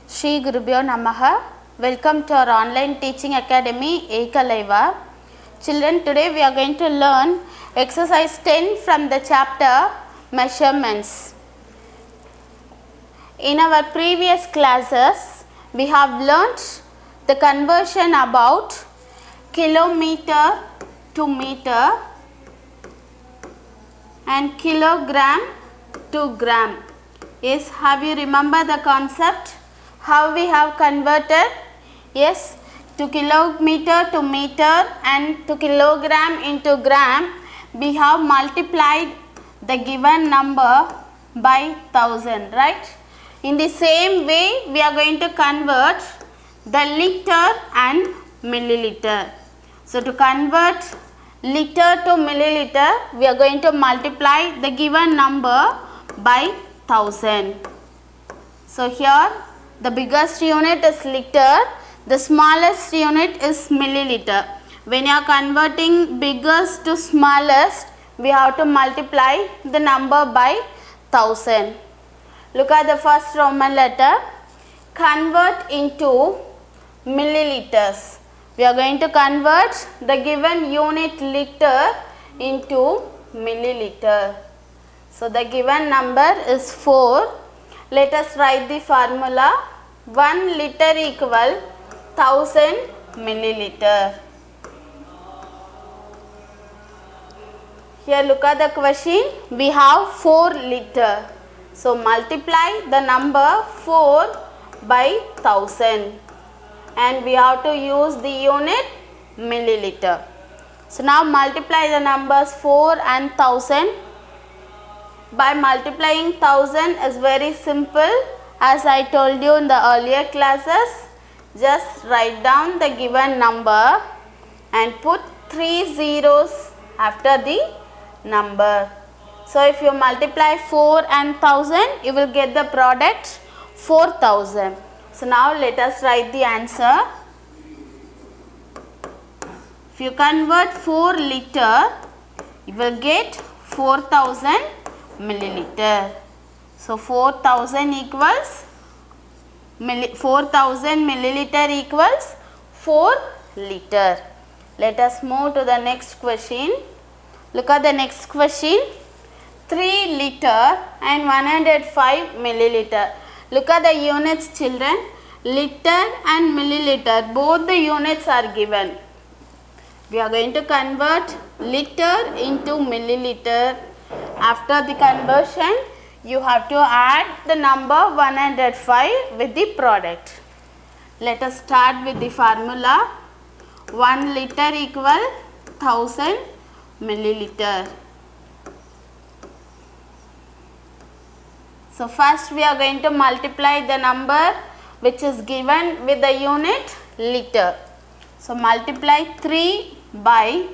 Shri Gurubhyo Namaha. Welcome to our online teaching academy Ekalaiva. Children, today we are going to learn exercise 10 from the chapter measurements. In our previous classes, we have learnt the conversion about kilometer to meter and kilogram to gram. Yes, have you remember the concept? How we have converted? Yes, to kilometer to meter and to kilogram into gram, we have multiplied the given number by 1000, right? In the same way, we are going to convert the liter and milliliter. So, to convert liter to milliliter, we are going to multiply the given number by 1000. So, here the biggest unit is liter, the smallest unit is milliliter. When you are converting biggest to smallest, we have to multiply the number by 1000. Look at the first Roman letter. Convert into milliliters. We are going to convert the given unit liter into milliliter. So, the given number is 4. Let us write the formula. 1 liter equal 1000 milliliter. Here look at the question. We have 4 liter. So, multiply the number 4 by 1000 and we have to use the unit milliliter. So, now multiply the numbers 4 and 1000. By multiplying 1000 is very simple, as I told you in the earlier classes. Just write down the given number and put 3 zeros after the number. So, if you multiply 4 and 1000, you will get the product 4000. So, now let us write the answer. If you convert 4 liter, you will get 4000 milliliter. So, 4000 equals 4000 milliliter equals 4 liter. Let us move to the next question. Look at the next question. 3 liter and 105 milliliter. Look at the units, children. Liter and milliliter, both the units are given. We are going to convert liter into milliliter. After the conversion, you have to add the number 105 with the product. Let us start with the formula. 1 liter equal 1000 milliliter. So, first we are going to multiply the number which is given with the unit liter. So, multiply 3 by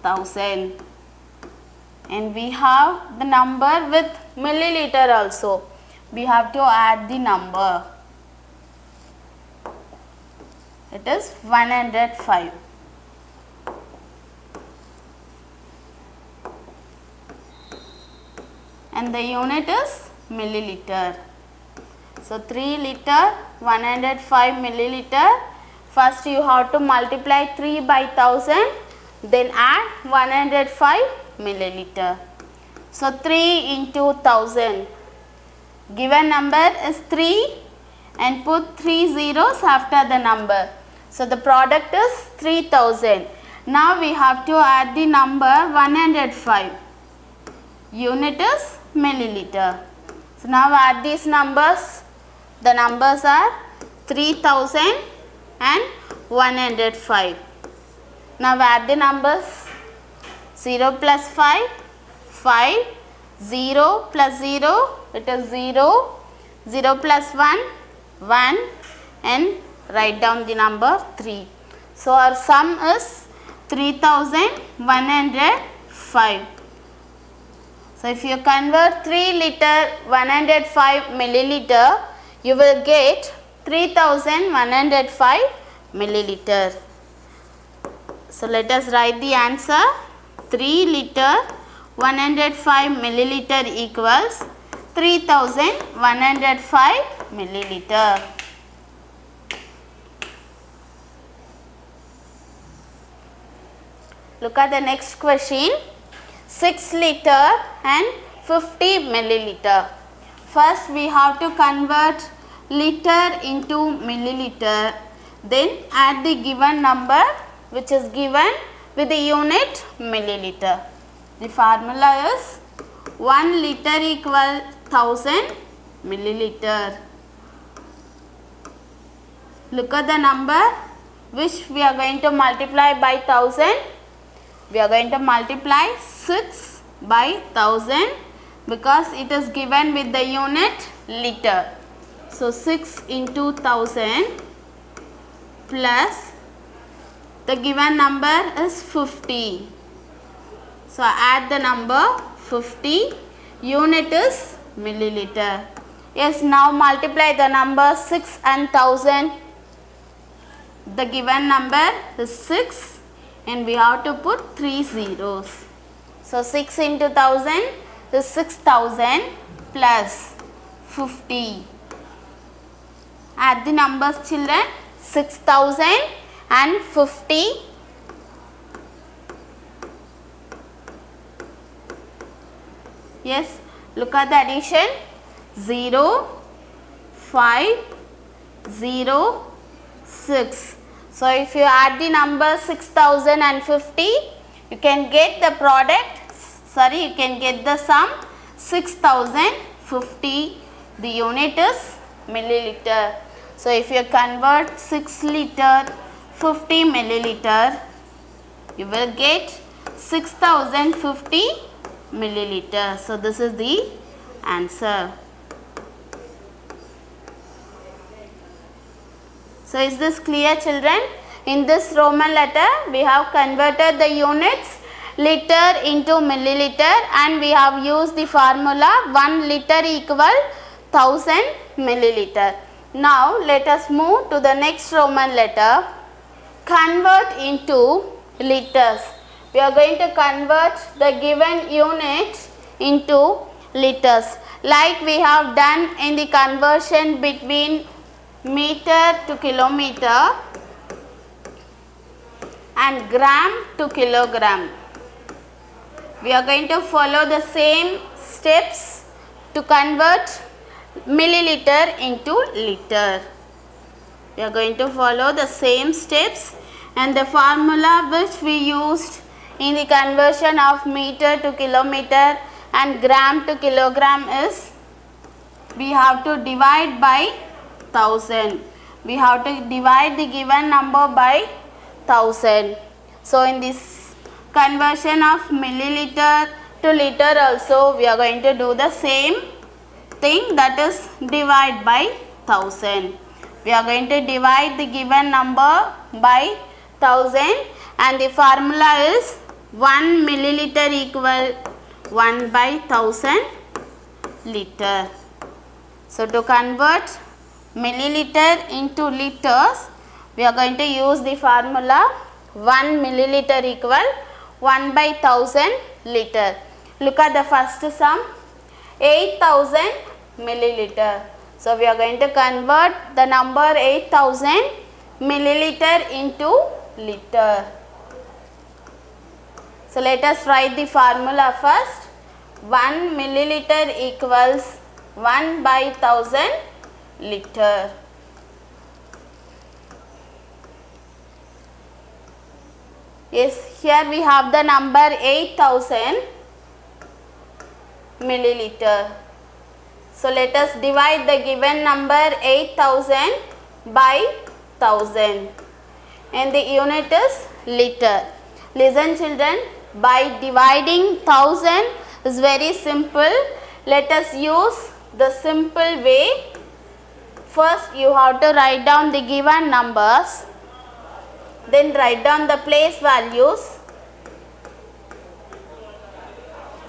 1000 and we have the number with milliliter also. We have to add the number. It is 105. And the unit is milliliter. So, 3 liter 105 milliliter. First you have to multiply 3 by 1000, then add 105 milliliter. So, 3 into 1000. Given number is 3 and put 3 zeros after the number. So, the product is 3000. Now, we have to add the number 105. Unit is milliliter. So, now add these numbers. The numbers are 3000 and 105. Now, add the numbers. 0 plus 5, 5, 0 plus 0, it is 0, 0 plus 1, 1 and write down the number 3. So, our sum is 3105. So, if you convert 3 liter 105 milliliter, you will get 3105 milliliter. So, let us write the answer. 3 liter 105 milliliter equals 3105 milliliter. Look at the next question. 6 liter and 50 milliliter. First we have to convert liter into milliliter. Then add the given number which is given with the unit milliliter. The formula is 1 liter equal 1000 milliliter. Look at the number which we are going to multiply by 1000. We are going to multiply 6 by 1000 because it is given with the unit liter. So 6 into 1000 plus the given number is 50. So add the number 50, unit is milliliter. Yes, now multiply the number 6 and 1000. The given number is 6 and we have to put 3 zeros. So 6 into 1000 is 6000 plus 50. Add the numbers, children. 6000 and 50. Yes, look at the addition. 0, 5, 0, 6. So if you add the number 6050, you can get the product, you can get the sum 6050. The unit is milliliter. So if you convert 6 liter 50 milliliter, you will get 6050 milliliter. So this is the answer. So is this clear, children? In this Roman letter we have converted the units liter into milliliter and we have used the formula 1 liter equal 1000 milliliter. Now let us move to the next Roman letter. Convert into liters. We are going to convert the given unit into liters like we have done in the conversion between meter to kilometer and gram to kilogram. We are going to follow the same steps to convert milliliter into liter. We are going to follow the same steps, and the formula which we used in the conversion of meter to kilometer and gram to kilogram is we have to divide by 1000. We have to divide the given number by 1000. So in this conversion of milliliter to liter also we are going to do the same thing, that is divide by 1000. We are going to divide the given number by 1000 and the formula is 1 milliliter equal 1 by 1000 liter. So to convert milliliter into liters, we are going to use the formula 1 milliliter equal 1 by 1000 liter. Look at the first sum, 8000 milliliter. So we are going to convert the number 8000 milliliter into liter. So let us write the formula first. 1 milliliter equals 1 by 1000 liter. Yes, here we have the number 8000 milliliter. So let us divide the given number 8000 by 1000 and the unit is liter. Listen, children, by dividing 1000 is very simple. Let us use the simple way. First you have to write down the given numbers, then write down the place values,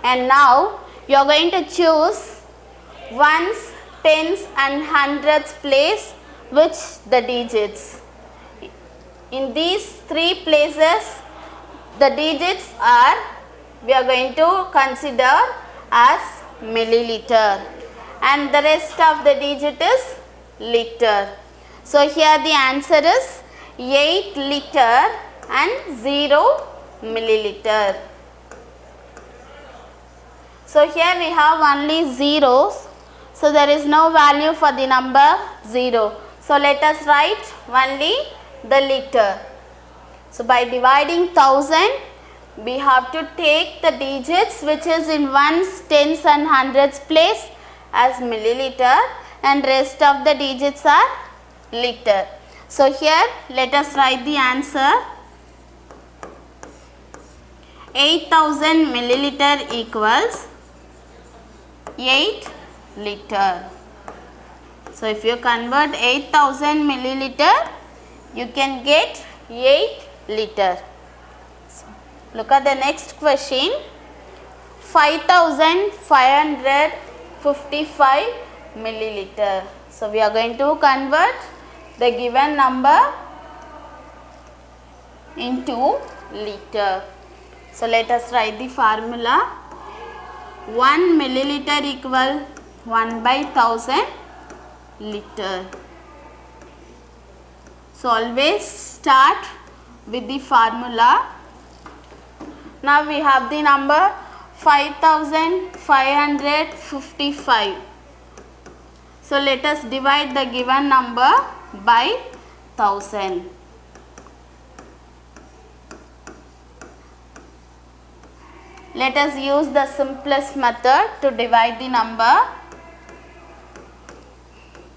and now you are going to choose ones, tens and hundreds place which the digits. In these three places the digits are, we are going to consider as milliliter and the rest of the digit is liter. So here the answer is 8 liter and 0 milliliter. So here we have only zeros, so there is no value for the number 0. So let us write only the liter. So by dividing 1000, we have to take the digits which is in ones, tens and hundreds place as milliliter, and rest of the digits are liter. So here let us write the answer. 8000 milliliter equals 8 liter. So if you convert 8000 milliliter, you can get 8 liter. So look at the next question. 5555 milliliter. So we are going to convert the given number into liter. So let us write the formula. 1 milliliter equal 1/1000 liter. So always start with the formula. Now we have the number 5555. So let us divide the given number by 1000. Let us use the simplest method to divide the number.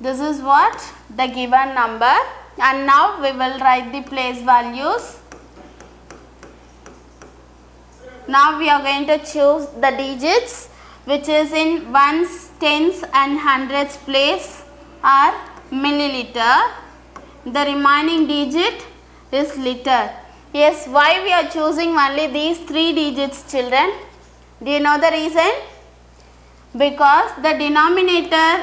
This is what the given number, and now we will write the place values. Now we are going to choose the digits which is in ones, tens and hundreds place are milliliter. The remaining digit is liter. Yes, why we are choosing only these 3 digits, children? Do you know the reason? Because the denominator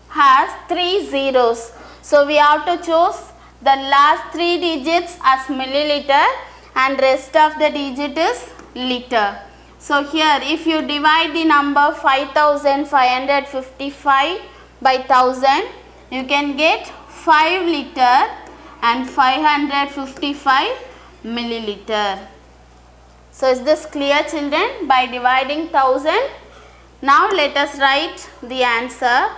has 3 zeros. So we have to choose the last 3 digits as milliliter and rest of the digit is liter. So here if you divide the number 5555 by 1000, you can get 5 liter and 555 milliliter. So is this clear, children? By dividing 1000, now let us write the answer.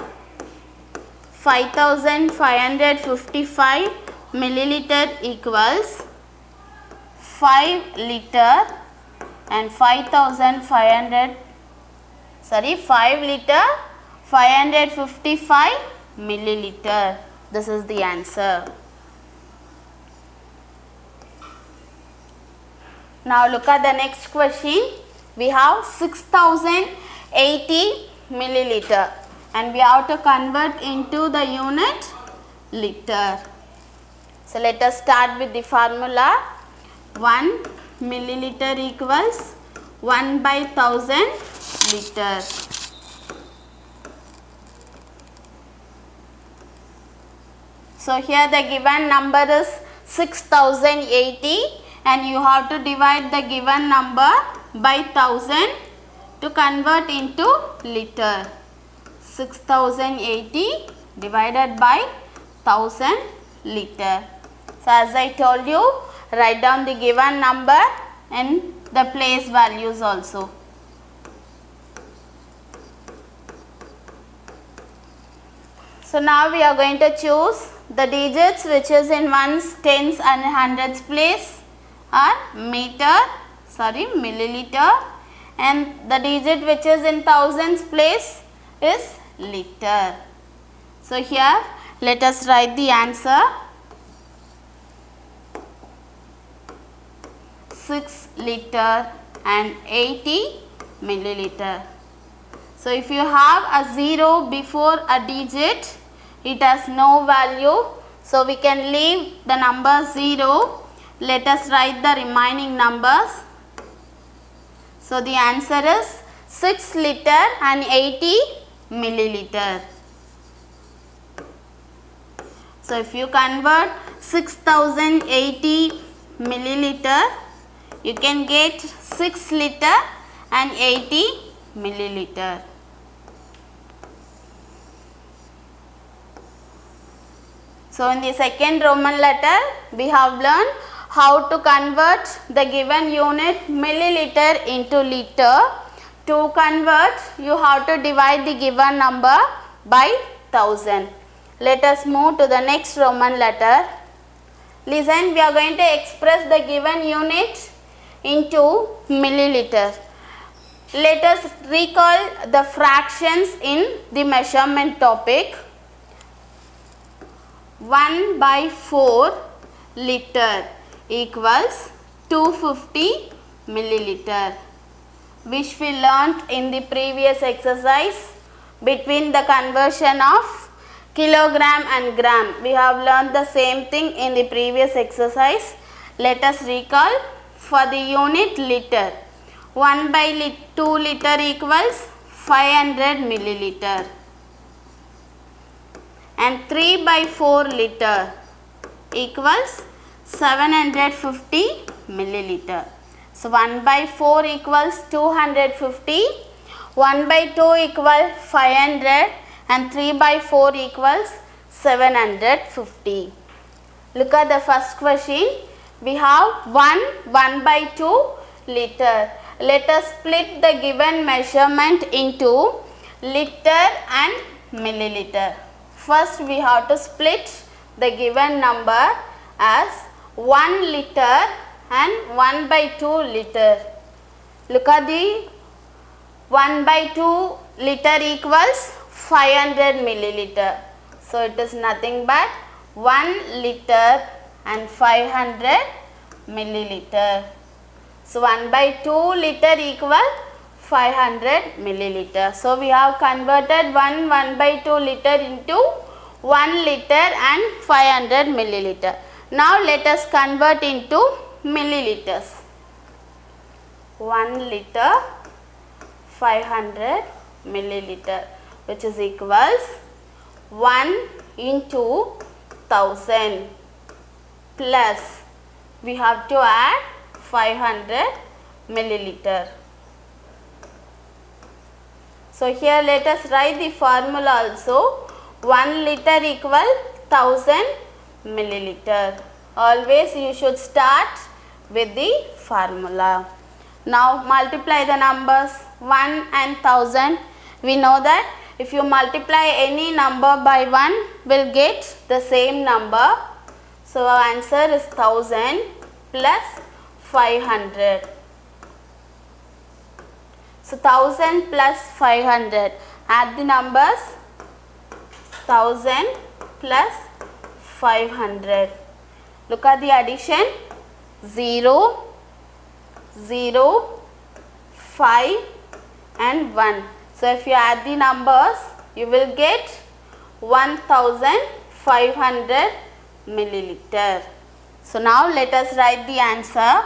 5555 milliliter equals 5 liter and 5 liter 555 milliliter. This is the answer. Now look at the next question. We have 6080 milliliter and we have to convert into the unit liter. So let us start with the formula. 1 milliliter equals 1/1000 liter. So here the given number is 6080 and you have to divide the given number by 1000 to convert into liter. 6080 divided by 1000 liter. So as I told you, write down the given number and the place values also. So now we are going to choose the digits which is in ones, tens and hundreds place are milliliter, and the digit which is in thousands place is liter. So here let us write the answer. 6 liter and 80 milliliter. So if you have a 0 before a digit, it has no value. So we can leave the number 0. Let us write the remaining numbers. So the answer is 6 liter and 80 milliliter. So if you convert 6080 milliliter, you can get 6 liter and 80 milliliter. So in the second Roman letter, we have learned how to convert the given unit milliliter into liter. To convert, you have to divide the given number by 1000. Let us move to the next Roman letter. Listen, we are going to express the given unit into milliliter. Let us recall the fractions in the measurement topic. 1 by 4 liter equals 250 milliliter, which we learnt in the previous exercise between the conversion of kilogram and gram. We have learnt the same thing in the previous exercise. Let us recall for the unit liter. 1 by 2 liter equals 500 milliliter. And 3 by 4 liter equals 750 milliliter. So 1 by 4 equals 250, 1 by 2 equals 500 and 3 by 4 equals 750. Look at the first question. We have 1 by 2 liter. Let us split the given measurement into liter and milliliter. First we have to split the given number as 1 liter and 1 by 2 liter. Look at the 1 by 2 liter equals 500 milliliter. So it is nothing but 1 liter and 500 milliliter. So 1 by 2 liter equal 500 milliliter. So we have converted 1 by 2 liter into 1 liter and 500 milliliter. Now let us convert into milliliters. 1 liter 500 milliliter, which is equals 1 into 1000 plus we have to add 500 milliliter. So here let us write the formula also. 1 liter equal 1000 milliliter. Always you should start with the formula. Now multiply the numbers 1 and 1000. We know that if you multiply any number by 1, will get the same number. So our answer is 1000 plus 500. So 1000 plus 500. Add the numbers. 1000 plus 500. Look at the addition. 0, 0, 5 and 1. So if you add the numbers, you will get 1500 milliliter. So now let us write the answer.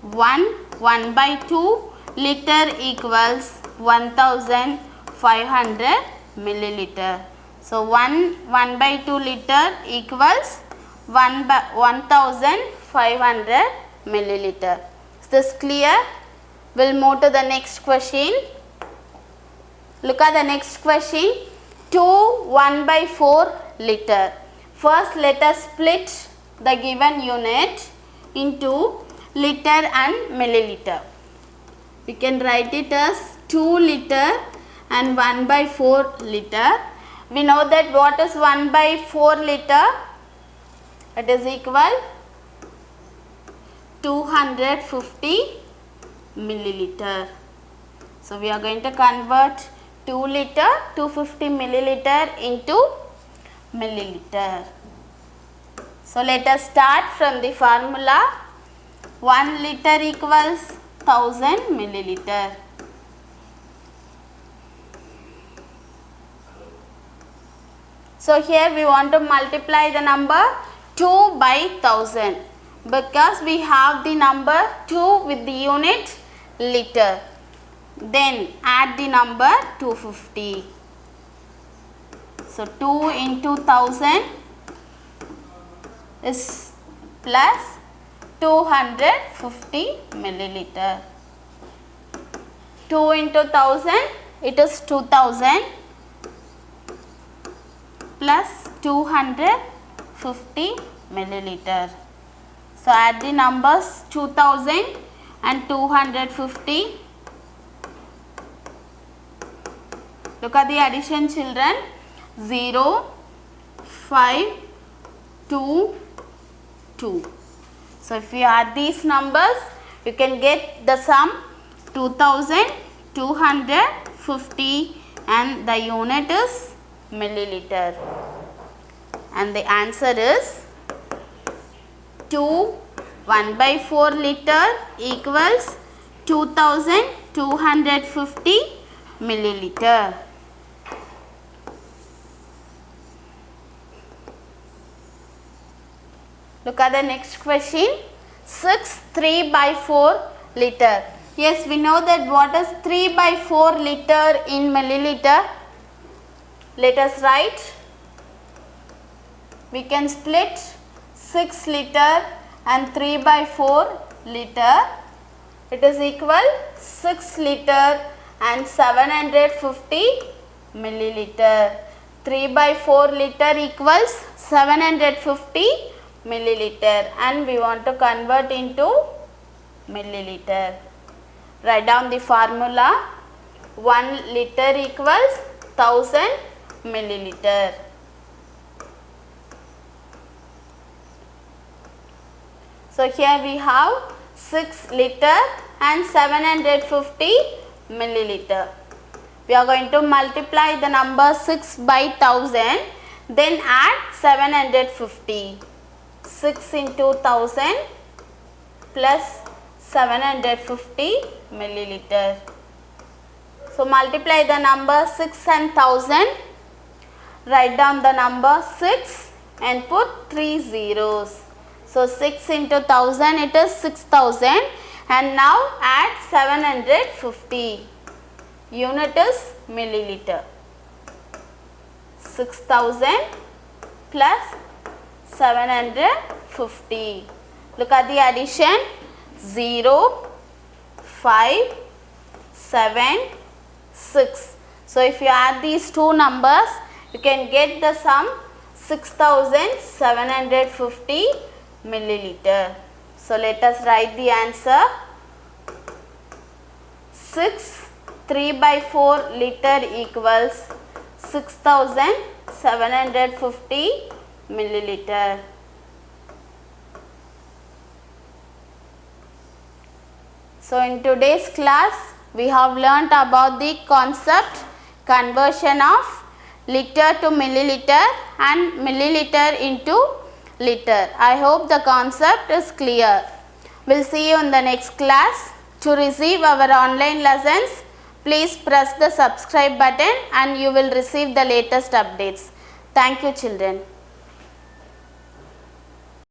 1 by 2 liter equals 1500 milliliter. So 1 by 2 liter equals 1500 milliliter. Is this clear? We'll move to the next question. Look at the next question. 1 by 4 liter. First let us split the given unit into liter and milliliter. We can write it as 2 liter and 1 by 4 liter. We know that what is 1 by 4 liter? It is equal 250 milliliter. So we are going to convert 2 liter 250 milliliter into milliliter. So let us start from the formula. 1 liter equals 1000 milliliter. So here we want to multiply the number 2 by 1000 because we have the number 2 with the unit liter. Then add the number 250. So 2 into 1000 is plus 250 milliliter. 2 into 1000 it is 2000 plus 250 50 milliliter. So add the numbers 2000 and 250. Look at the addition, children. 0, 5, 2, 2. So if you add these numbers, you can get the sum 2250 and the unit is milliliter. And the answer is 1/4 liter equals 2250 milliliter. Look at the next question. 6 3/4 liter. Yes, we know that what is 3/4 liter in milliliter. Let us write. We can split 6 liter and 3/4 liter. It is equal 6 liter and 750 milliliter. 3/4 liter equals 750 milliliter, and we want to convert into milliliter. Write down the formula. 1 liter equals 1000 milliliter. So here we have 6 liter and 750 milliliter. We are going to multiply the number 6 by 1000, then add 750. 6 into 1000 plus 750 milliliter. So multiply the number 6 and 1000. Write down the number 6 and put 3 zeros. So 6 into 1000, it is 6000, and now add 750. Unit is milliliter. 6000 plus 750. Look at the addition. 0, 5, 7, 6. So if you add these two numbers, you can get the sum 6750 milliliter. So let us write the answer. 6 3/4 liter equals 6750 milliliter. So in today's class, we have learnt about the concept conversion of liter to milliliter and milliliter into liter. I hope the concept is clear. We'll see you in the next class. To receive our online lessons, please press the subscribe button and you will receive the latest updates. Thank you, children.